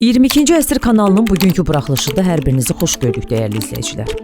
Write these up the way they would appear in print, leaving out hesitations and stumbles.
22-ci əsr kanalının bugünkü buraxılışında hər birinizi xoş gördük dəyərli izləyicilər.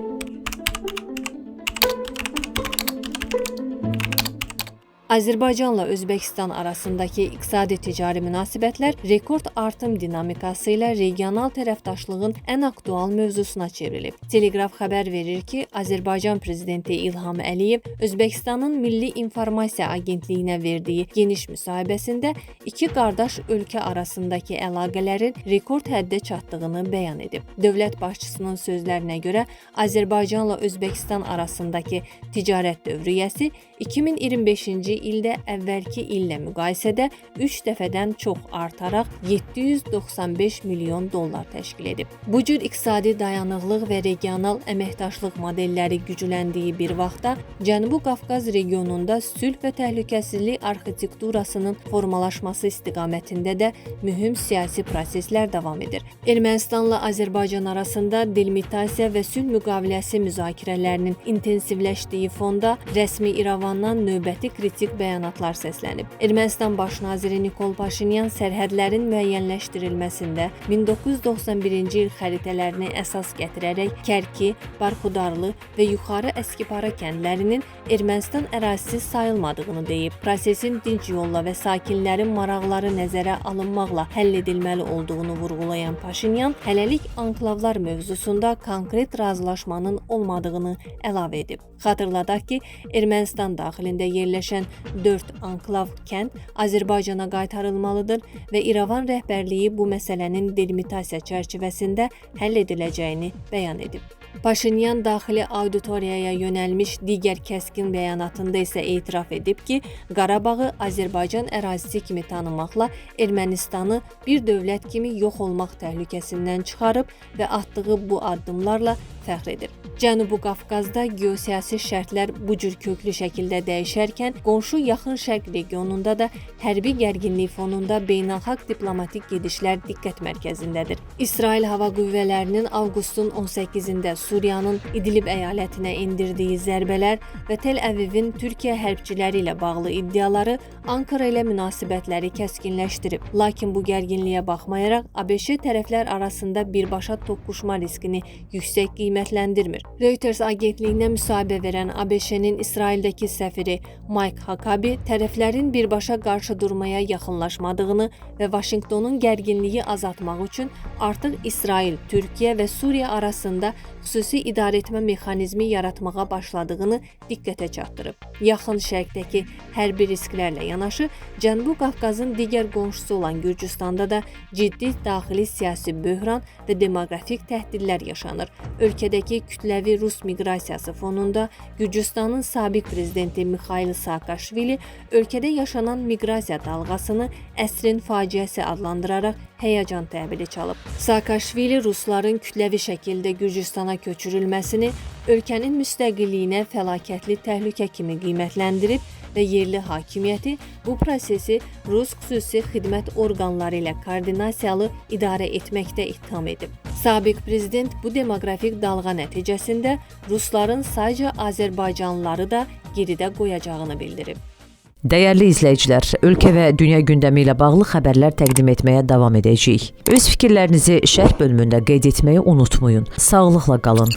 Azərbaycanla Özbəkistan arasındakı iqtisadi-ticari münasibətlər rekord artım dinamikası ilə regional tərəfdaşlığın ən aktual mövzusuna çevrilib. Teleqraf xəbər verir ki, Azərbaycan prezidenti İlham Əliyev Özbəkistanın Milli İnformasiya Agentliyinə verdiyi geniş müsahibəsində iki qardaş ölkə arasındakı əlaqələrin rekord həddə çatdığını bəyan edib. Dövlət başçısının sözlərinə görə Azərbaycanla Özbəkistan arasındakı ticarət dövriyyəsi 2025-ci ildə əvvəlki illə müqayisədə 3 dəfədən çox artaraq 795 milyon dollar təşkil edib. Bu cür iqtisadi dayanıqlıq və regional əməkdaşlıq modelləri gücləndiyi bir vaxtda Cənubi Qafqaz regionunda sülh və təhlükəsizlik arxitekturasının formalaşması istiqamətində də mühüm siyasi proseslər davam edir. Ermənistanla Azərbaycan arasında delimitasiya və sülh müqaviləsi müzakirələrinin intensivləşdiyi fonda rəsmi İrəvandan növbəti kritik bəyanatlar səslənib. Ermənistan baş naziri Nikol Paşinyan sərhədlərin müəyyənləşdirilməsində 1991-ci il xəritələrini əsas gətirərək Kərki, Barxudarlı və Yuxarı Əskipara kəndlərinin Ermənistan ərazisi sayılmadığını deyib. Prosesin dinc yolla və sakinlərin maraqları nəzərə alınmaqla həll edilməli olduğunu vurğulayan Paşinyan, hələlik anklavlar mövzusunda konkret razılaşmanın olmadığını əlavə edib. Xatırladaq ki, Ermənistan daxilində yerləşən 4 anklav kənd Azərbaycana qaytarılmalıdır və İrəvan rəhbərliyi bu məsələnin delimitasiya çərçivəsində həll ediləcəyini bəyan edib. Paşinyan daxili auditoriyaya yönəlmiş digər kəskin bəyanatında isə etiraf edib ki, Qarabağı Azərbaycan ərazisi kimi tanımaqla Ermənistanı bir dövlət kimi yox olmaq təhlükəsindən çıxarıb və atdığı bu addımlarla fəxr edir. Cənubi Qafqazda geosiyasi şərtlər bu cür köklü şəkildə dəyişərkən, qonşu Yaxın Şərq regionunda da hərbi gərginlik fonunda beynəlxalq diplomatik gedişlər diqqət mərkəzindədir. İsrail hava qüvvələrinin avqustun 18-də Suriyanın İdlib əyalətinə endirdiyi zərbələr və Tel-Əvivin Türkiyə hərbçiləri ilə bağlı iddiaları Ankara ilə münasibətləri kəskinləşdirib. Lakin bu gərginliyə baxmayaraq, ABŞ tərəflər arasında birbaşa toqquşma riskini yüksək qiymətləndirmir. Reuters agentliyinə müsahibə verən ABŞ-nin İsraildəki səfiri Mike Huckabee tərəflərin birbaşa qarşı durmaya yaxınlaşmadığını və Vaşinqtonun gərginliyi azaltmaq üçün artıq İsrail, Türkiyə və Suriya arasında xüsusi idarəetmə mexanizmi yaratmağa başladığını diqqətə çatdırıb. Yaxın Şərqdəki hərbi risklərlə yanaşı, Cənubi Qafqazın digər qonşusu olan Gürcüstanda da ciddi daxili siyasi böhran və demoqrafik təhdidlər yaşanır. Ölkədəki kütləvi Rus miqrasiyası fonunda Gürcüstanın sabiq prezidenti Mixail Saakashvili ölkədə yaşanan miqrasiya dalğasını əsrin faciəsi adlandıraraq həyəcan təbili çalıb. Saakashvili Rusların kütləvi şəkildə Gürcüstana köçürülməsini ölkənin müstəqilliyinə fəlakətli təhlükə kimi qiymətləndirib və yerli hakimiyyəti bu prosesi Rus xüsusi xidmət orqanları ilə koordinasiyalı idarə etməkdə ittiham edib. Sabiq prezident bu demoqrafik dalğa nəticəsində Rusların sadəcə Azərbaycanlıları da geridə qoyacağını bildirib. Dəyərli izləyicilər, ölkə və dünya gündəmi ilə bağlı xəbərlər təqdim etməyə davam edəcəyik. Öz fikirlərinizi şərh bölümündə qeyd etməyi unutmayın. Sağlıqla qalın.